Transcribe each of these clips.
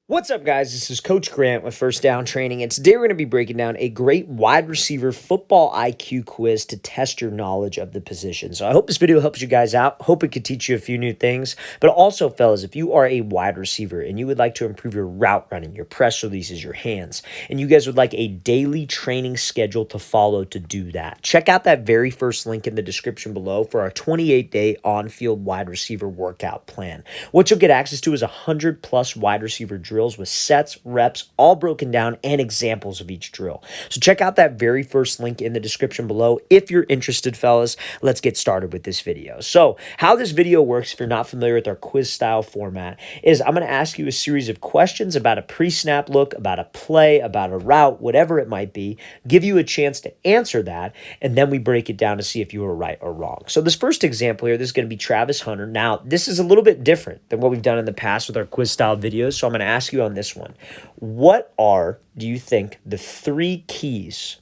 What's up, guys? This is Coach Grant with First Down Training, and today we're going to be breaking down a great wide receiver football IQ quiz to test your knowledge of the position. So I hope this video helps you guys out. Hope it could teach you a few new things. But also, fellas, if you are a wide receiver and you would like to improve your route running, your press releases, your hands, and you guys would like a daily training schedule to follow to do that, check out that very first link in the description below for our 28-day on-field wide receiver workout plan. What you'll get access to is 100+ wide receiver drills with sets, reps, all broken down, and examples of each drill. So check out that very first link in the description below if you're interested, fellas. Let's get started with this video. So how this video works, if you're not familiar with our quiz style format, is I'm going to ask you a series of questions about a pre-snap look, about a play, about a route, whatever it might be, give you a chance to answer that, and then we break it down to see if you were right or wrong. So this first example here, this is going to be Travis Hunter. Now, this is a little bit different than what we've done in the past with our quiz style videos, so I'm going to ask you on this one. What do you think, the three keys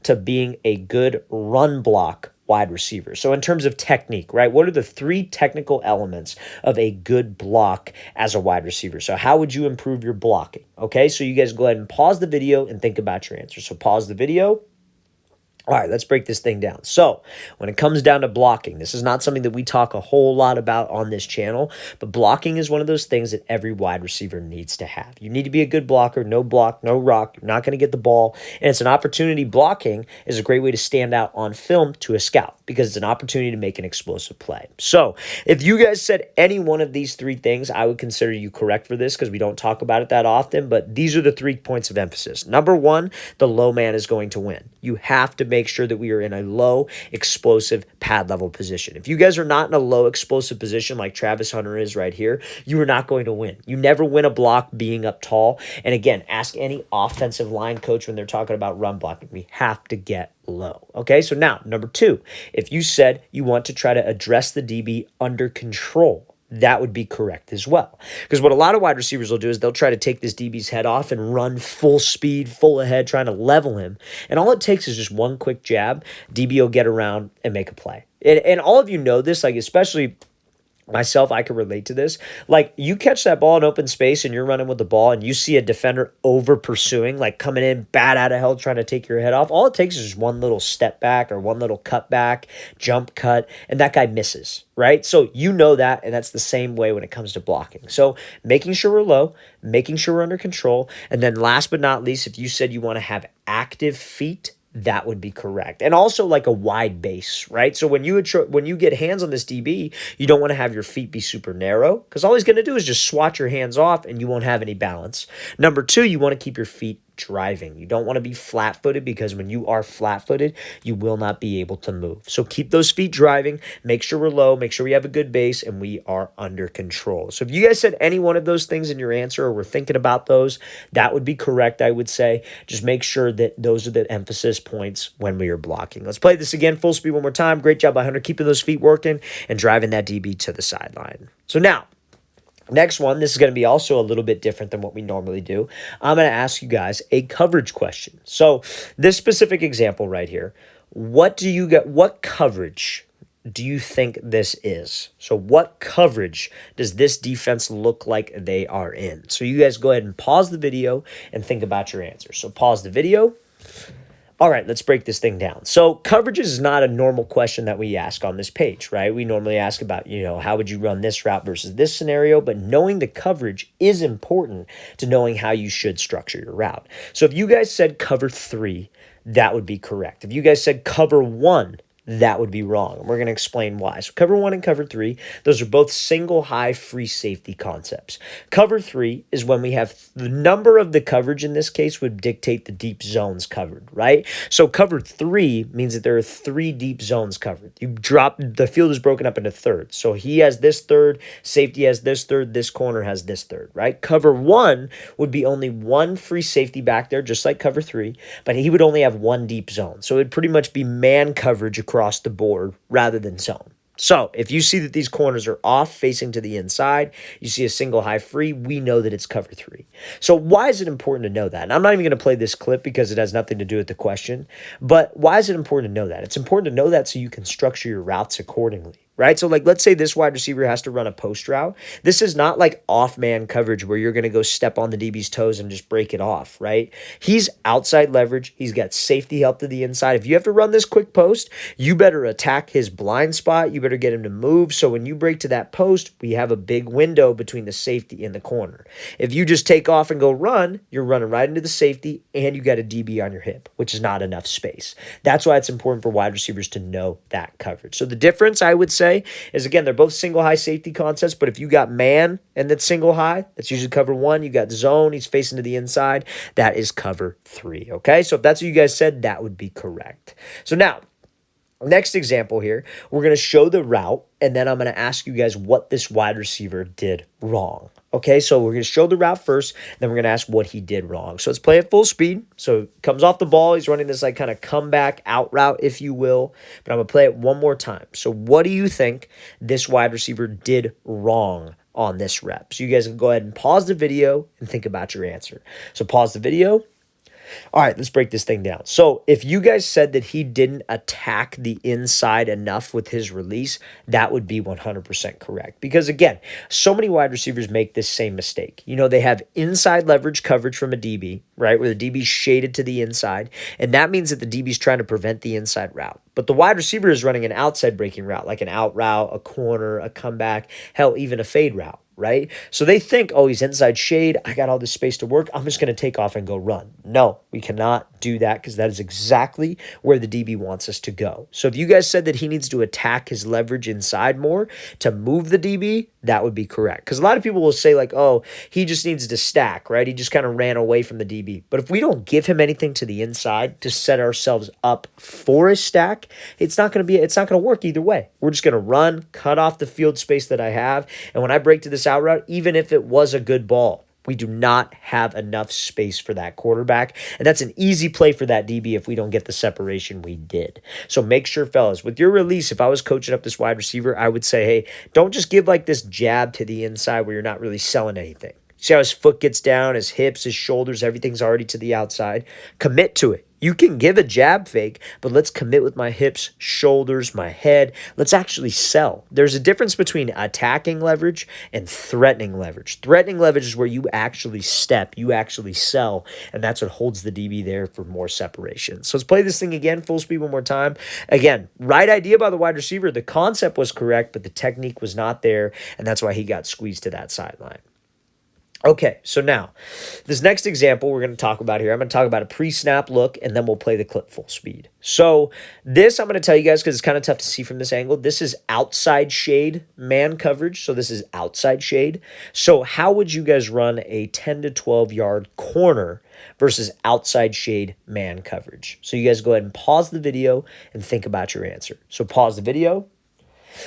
to being a good run block wide receiver? So in terms of technique, right? What are the three technical elements of a good block as a wide receiver? So how would you improve your blocking? Okay, so you guys go ahead and pause the video and think about your answer. So pause the video. All right, let's break this thing down. So when it comes down to blocking, this is not something that we talk a whole lot about on this channel, but blocking is one of those things that every wide receiver needs to have. You need to be a good blocker. No block, no rock. You're not going to get the ball. And it's an opportunity. Blocking is a great way to stand out on film to a scout because it's an opportunity to make an explosive play. So if you guys said any one of these three things, I would consider you correct for this because we don't talk about it that often, but these are the 3 points of emphasis. Number one, the low man is going to win. You have to make sure that we are in a low explosive pad level position. If you guys are not in a low explosive position like Travis Hunter is right here, you are not going to win. You never win a block being up tall. And again, ask any offensive line coach when they're talking about run blocking. We have to get low. Okay, so now number two, if you said you want to try to address the DB under control, that would be correct as well. Because what a lot of wide receivers will do is they'll try to take this DB's head off and run full speed, full ahead, trying to level him. And all it takes is just one quick jab. DB will get around and make a play. And all of you know this, like especially myself, I can relate to this. Like you catch that ball in open space and you're running with the ball and you see a defender over pursuing, like coming in bad out of hell trying to take your head off. All it takes is just one little step back or one little cut back, jump cut, and that guy misses, right? So you know that, and that's the same way when it comes to blocking. So making sure we're low, making sure we're under control, and then last but not least, if you said you want to have active feet, that would be correct. And also like a wide base, right? So when you get hands on this DB, you don't want to have your feet be super narrow because all he's going to do is just swat your hands off and you won't have any balance. Number two, you want to keep your feet driving. You don't want to be flat-footed because when you are flat-footed, you will not be able to move. So keep those feet driving, make sure we're low, make sure we have a good base, and we are under control. So if you guys said any one of those things in your answer or were thinking about those, that would be correct, I would say. Just make sure that those are the emphasis points when we are blocking. Let's play this again, full speed one more time. Great job by Hunter, keeping those feet working and driving that DB to the sideline. So now, next one, this is going to be also a little bit different than what we normally do. I'm going to ask you guys a coverage question. So this specific example right here, what coverage do you think this is? So what coverage does this defense look like they are in? So you guys go ahead and pause the video and think about your answer. So pause the video. All right, let's break this thing down. So coverage is not a normal question that we ask on this page, right? We normally ask about, how would you run this route versus this scenario? But knowing the coverage is important to knowing how you should structure your route. So if you guys said cover 3, that would be correct. If you guys said cover 1, that would be wrong. And we're going to explain why. So cover 1 and cover 3, those are both single high free safety concepts. Cover 3 is when we have the number of the coverage in this case would dictate the deep zones covered, right? So cover 3 means that there are 3 deep zones covered. The field is broken up into thirds. So he has this third, safety has this third, this corner has this third, right? Cover 1 would be only one free safety back there, just like cover 3, but he would only have one deep zone. So it would pretty much be man coverage across the board rather than zone. So if you see that these corners are off facing to the inside, you see a single high free, we know that it's cover 3. So why is it important to know that? And I'm not even going to play this clip because it has nothing to do with the question, but why is it important to know that? It's important to know that so you can structure your routes accordingly. right? So like, let's say this wide receiver has to run a post route. This is not like off man coverage where you're going to go step on the DB's toes and just break it off, right? He's outside leverage. He's got safety help to the inside. If you have to run this quick post, you better attack his blind spot. You better get him to move. So when you break to that post, we have a big window between the safety and the corner. If you just take off and go run, you're running right into the safety and you got a DB on your hip, which is not enough space. That's why it's important for wide receivers to know that coverage. So the difference, I would say, is again, they're both single high safety concepts, but if you got man and that's single high, that's usually cover 1. You got zone, he's facing to the inside, that is cover 3, okay? So if that's what you guys said, that would be correct. So now, next example here, we're going to show the route, and then I'm going to ask you guys what this wide receiver did wrong. Okay, so we're going to show the route first, then we're going to ask what he did wrong. So let's play at full speed. So comes off the ball. He's running this like kind of comeback out route, if you will. But I'm going to play it one more time. So what do you think this wide receiver did wrong on this rep? So you guys can go ahead and pause the video and think about your answer. So pause the video. All right, let's break this thing down. So if you guys said that he didn't attack the inside enough with his release, that would be 100% correct. Because again, so many wide receivers make this same mistake. You know, they have inside leverage coverage from a DB, right, where the DB's shaded to the inside, and that means that the DB's trying to prevent the inside route. But the wide receiver is running an outside breaking route, like an out route, a corner, a comeback, hell, even a fade route, right? So they think, oh, he's inside shade. I got all this space to work. I'm just going to take off and go run. No, we cannot do that because that is exactly where the DB wants us to go. So if you guys said that he needs to attack his leverage inside more to move the DB, that would be correct. Because a lot of people will say like, oh, he just needs to stack, right? He just kind of ran away from the DB. But if we don't give him anything to the inside to set ourselves up for a stack, it's not going to work either way. We're just going to run, cut off the field space that I have. And when I break to this out route, even if it was a good ball, we do not have enough space for that quarterback. And that's an easy play for that DB if we don't get the separation we did. So make sure, fellas, with your release, if I was coaching up this wide receiver, I would say, hey, don't just give like this jab to the inside where you're not really selling anything. See how his foot gets down, his hips, his shoulders, everything's already to the outside. Commit to it. You can give a jab fake, but let's commit with my hips, shoulders, my head. Let's actually sell. There's a difference between attacking leverage and threatening leverage. Threatening leverage is where you actually step, you actually sell, and that's what holds the DB there for more separation. So let's play this thing again, full speed one more time. Again, right idea by the wide receiver. The concept was correct, but the technique was not there, and that's why he got squeezed to that sideline. Okay, so now, this next example we're going to talk about here, I'm going to talk about a pre-snap look, and then we'll play the clip full speed. So this, I'm going to tell you guys, because it's kind of tough to see from this angle, this is outside shade man coverage, so this is outside shade. So how would you guys run a 10 to 12 yard corner versus outside shade man coverage? So you guys go ahead and pause the video and think about your answer. So pause the video.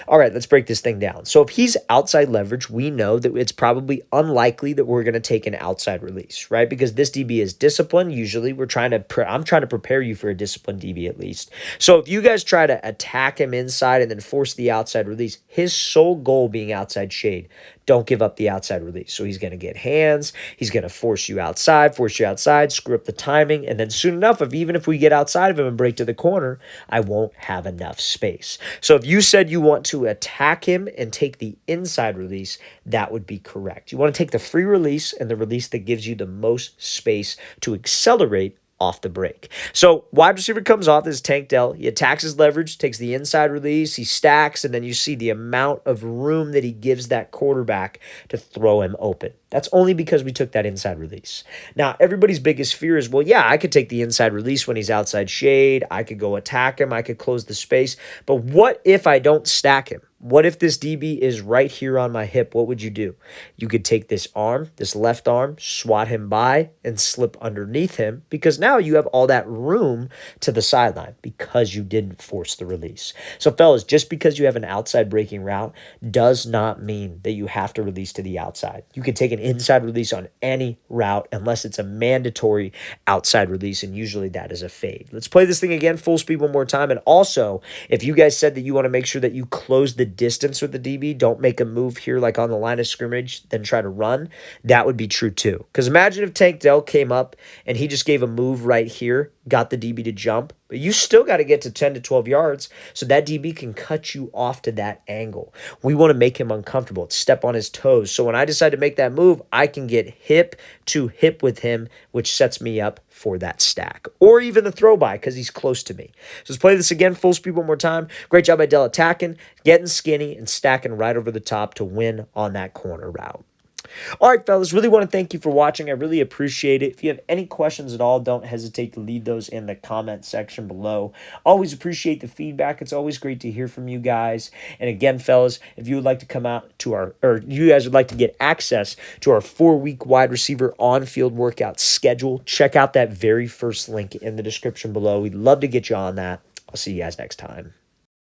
All right, let's break this thing down. So if he's outside leverage, we know that it's probably unlikely that we're going to take an outside release, right? Because this DB is disciplined. Usually I'm trying to prepare you for a disciplined DB at least. So if you guys try to attack him inside and then force the outside release, his sole goal being outside shade, don't give up the outside release. So he's going to get hands. He's going to force you outside, screw up the timing. And then soon enough, even if we get outside of him and break to the corner, I won't have enough space. So if you said you want to attack him and take the inside release, that would be correct. You want to take the free release and the release that gives you the most space to accelerate off the break. So wide receiver comes off this Tank Dell. He attacks his leverage, takes the inside release, he stacks, and then you see the amount of room that he gives that quarterback to throw him open. That's only because we took that inside release. Now, everybody's biggest fear is, well, yeah, I could take the inside release when he's outside shade. I could go attack him. I could close the space. But what if I don't stack him? What if this DB is right here on my hip? What would you do? You could take this arm, this left arm, swat him by, and slip underneath him because now you have all that room to the sideline because you didn't force the release. So, fellas, just because you have an outside breaking route does not mean that you have to release to the outside. You can take an inside release on any route unless it's a mandatory outside release, and usually that is a fade. Let's play this thing again, full speed one more time. And also, if you guys said that you want to make sure that you close the distance with the DB, don't make a move here like on the line of scrimmage, then try to run, that would be true too. Because imagine if Tank Dell came up and he just gave a move right here, got the DB to jump, But you still got to get to 10 to 12 yards so that DB can cut you off to that angle. We want to make him uncomfortable, step on his toes. So when I decide to make that move, I can get hip to hip with him, which sets me up for that stack. Or even the throw by because he's close to me. So let's play this again, full speed one more time. Great job by Dell attacking, getting skinny, and stacking right over the top to win on that corner route. All right, fellas, really want to thank you for watching. I really appreciate it. If you have any questions at all, don't hesitate to leave those in the comment section below. Always appreciate the feedback. It's always great to hear from you guys. And again, fellas, if you would like to come out to or you guys would like to get access to our 4-week wide receiver on-field workout schedule, check out that very first link in the description below. We'd love to get you on that. I'll see you guys next time.